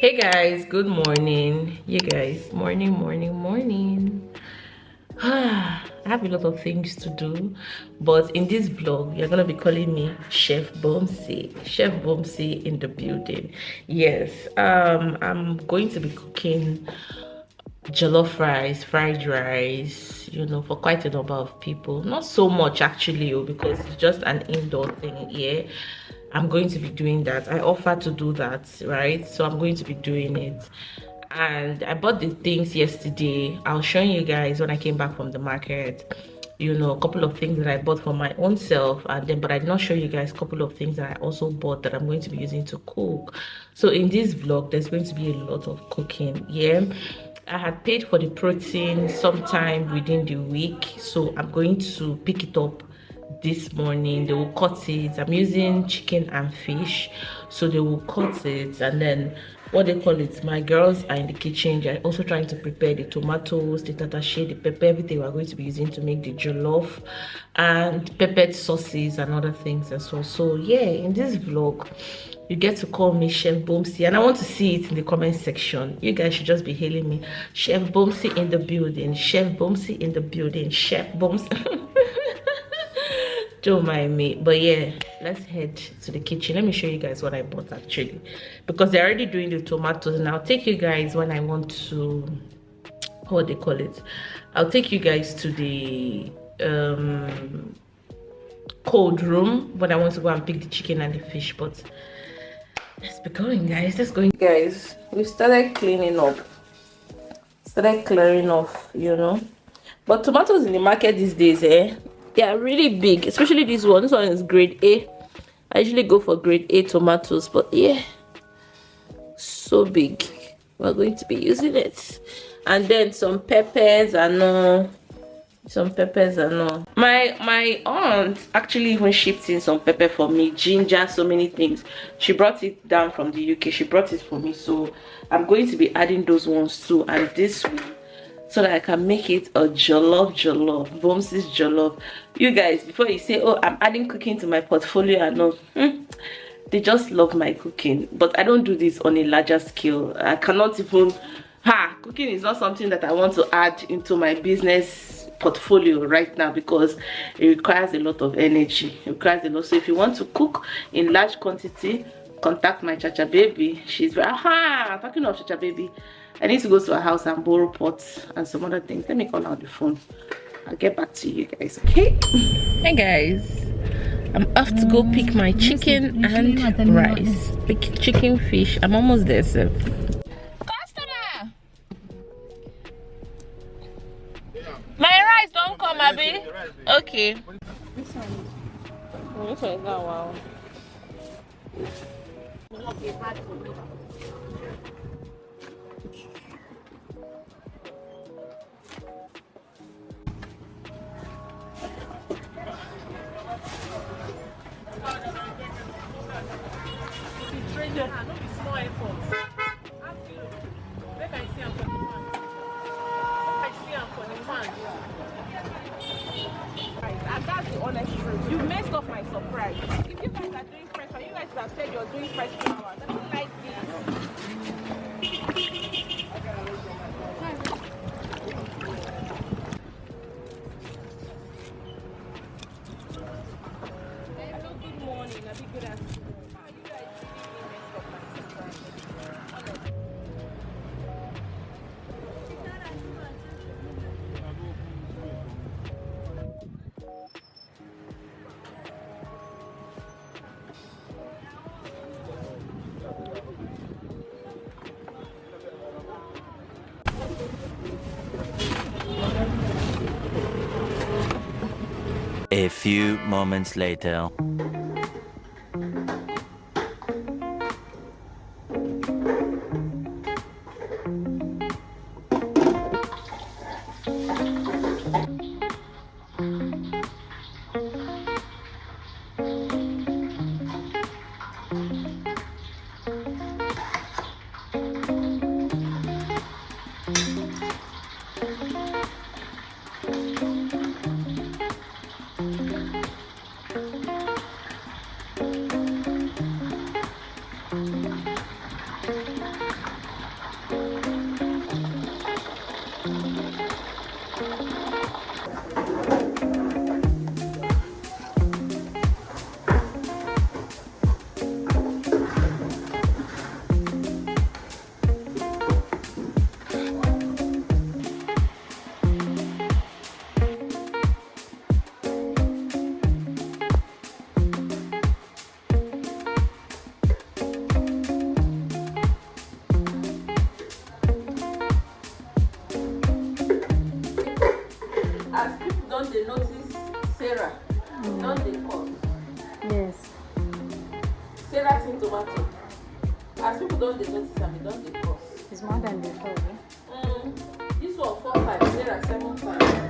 Hey guys, good morning. You guys, morning. I have a lot of things to do, but in this vlog, you're gonna be calling me Chef Bomsey. Chef Bomsey in the building. Yes, I'm going to be cooking jollof rice, fried rice, for quite a number of people. Not so much actually, because it's just an indoor thing here. I'm going to be doing that. I offer to do that, right? So I'm going to be doing it. And I bought the things yesterday. I'll show you guys when I came back from the market. A couple of things that I bought for my own self, and then but I did not show you guys a couple of things that I also bought that I'm going to be using to cook. So in this vlog, there's going to be a lot of cooking. Yeah, I had paid for the protein sometime within the week, so I'm going to pick it up this morning. They will cut it. I'm using chicken and fish, so they will cut it, and then what they call it, my girls are in the kitchen. They're also trying to prepare the tomatoes, the tatashe, the pepper, everything we're going to be using to make the jollof, and peppered sauces and other things as well. So yeah, in this vlog you get to call me Chef Bomsey, and I want to see it in the comment section. You guys should just be hailing me Chef Bomsey in the building, Chef Bomsey in the building, Chef Bomsey. Don't mind me. But yeah, let's head to the kitchen. Let me show you guys what I bought actually, because they're already doing the tomatoes, and I'll take you guys when I want to, what they call it, I'll take you guys to the cold room when I want to go and pick the chicken and the fish. But let's be going, guys. Let's go. Guys, we started cleaning up, started clearing off, but tomatoes in the market these days, they are really big, especially this one. This one is grade A. I usually go for grade A tomatoes, but yeah, so big. We're going to be using it. And then some peppers and all. My aunt actually even shipped in some pepper for me, ginger, so many things. She brought it down from the UK. She brought it for me, so I'm going to be adding those ones too, and this one, so that I can make it a jollof, Bomsey's jollof. You guys, before you say, oh, I'm adding cooking to my portfolio, and all, they just love my cooking. But I don't do this on a larger scale. I cannot even, cooking is not something that I want to add into my business portfolio right now, because it requires a lot of energy. It requires a lot. So if you want to cook in large quantity, contact my Chacha baby. She's very, talking of Chacha baby, I need to go to her house and borrow pots and some other things. Let me call her on the phone. I'll get back to you guys, okay? Hey guys, I'm off to go pick my chicken and rice. Pick chicken, fish. I'm almost there, sir. Customer! My rice don't come, Abby. Okay. This one is not wow. And that's the honest truth. You messed up my surprise. If you guys are doing fresh, and you guys have said you're doing fresh flowers, I don't like this. Hello, good morning. I'll be good afternoon. How are you guys really messed up my surprise? Honestly. A few moments later. Say that in tomato. As people don't they notice and they don't they cost. It's more than before. This one 4-5, there 7-5.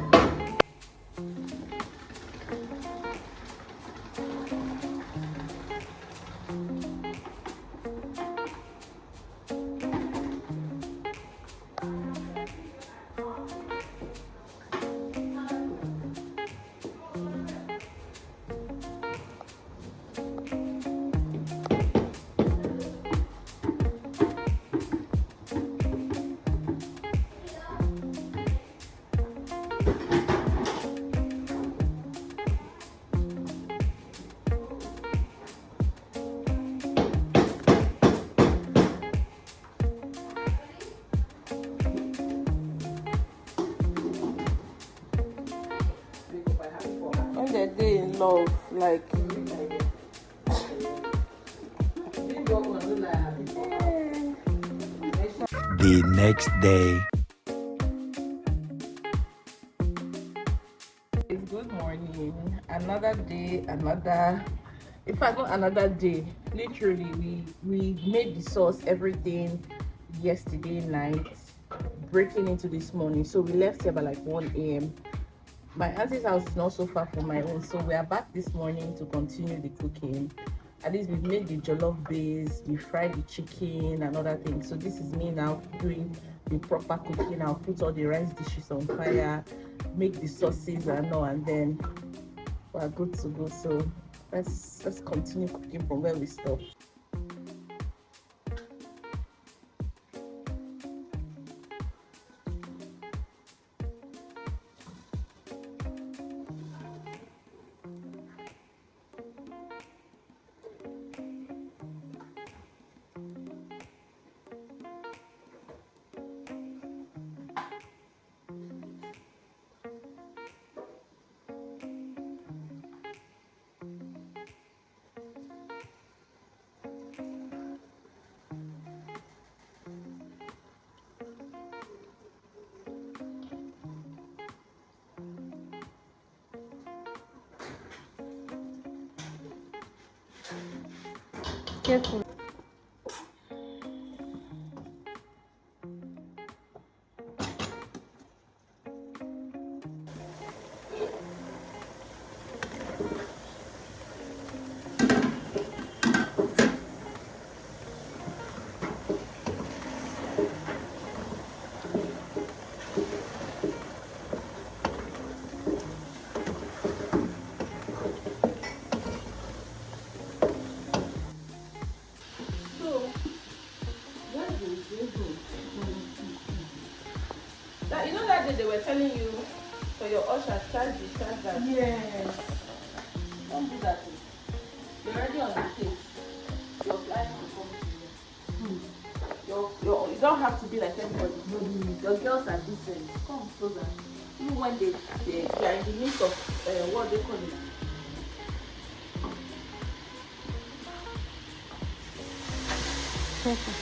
When they're in love, like The next day. it's good morning. Another day, in fact not another day. Literally, we made the sauce, everything yesterday night, breaking into this morning. So we left here by like 1 a.m. My auntie's house is not so far from my own, so we are back this morning to continue the cooking. At least we've made the jollof base, we fried the chicken and other things. So this is me now doing the proper cooking. I'll put all the rice dishes on fire, make the sauces and all, and then we're good to go. So let's continue cooking from where we stopped. Careful. That, you know that day they were telling you for your usher, charge that. Yes. Don't do that. You're already on the case. Your life will come to you. You don't have to be like anybody. Your girls are decent. Come closer. Even when they are in the midst of what they call it. Careful.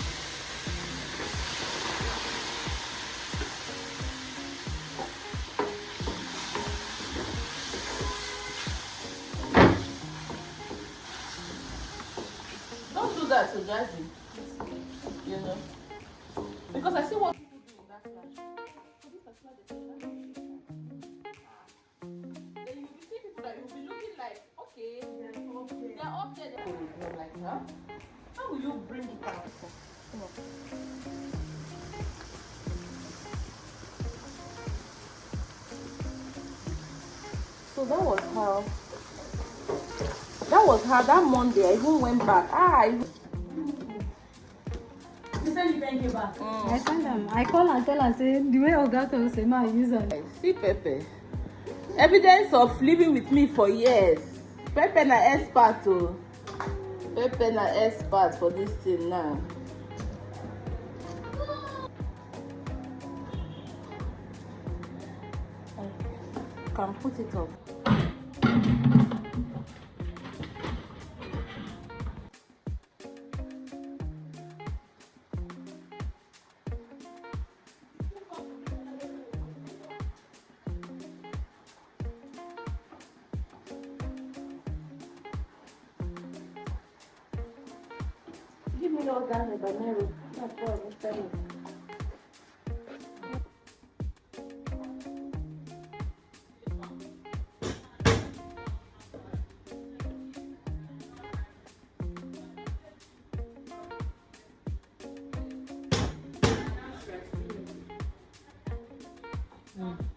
Don't do that to Jazzy. You know? Because I see what people do in that class. For this particular decision, then you'll be seeing people that you'll be looking like, okay, they're up there. You're like, huh? How will you bring it out? Come on. So that was how that Monday I even went back. You said you bring it back. I send them. I call and tell her, say, the way Oga told say, ma, use her. See Pepe. Evidence of living with me for years. Pepe na expert oh. Pepe na expert for this thing now. I can put it up. Give me all that habanero. That's what I'm telling you.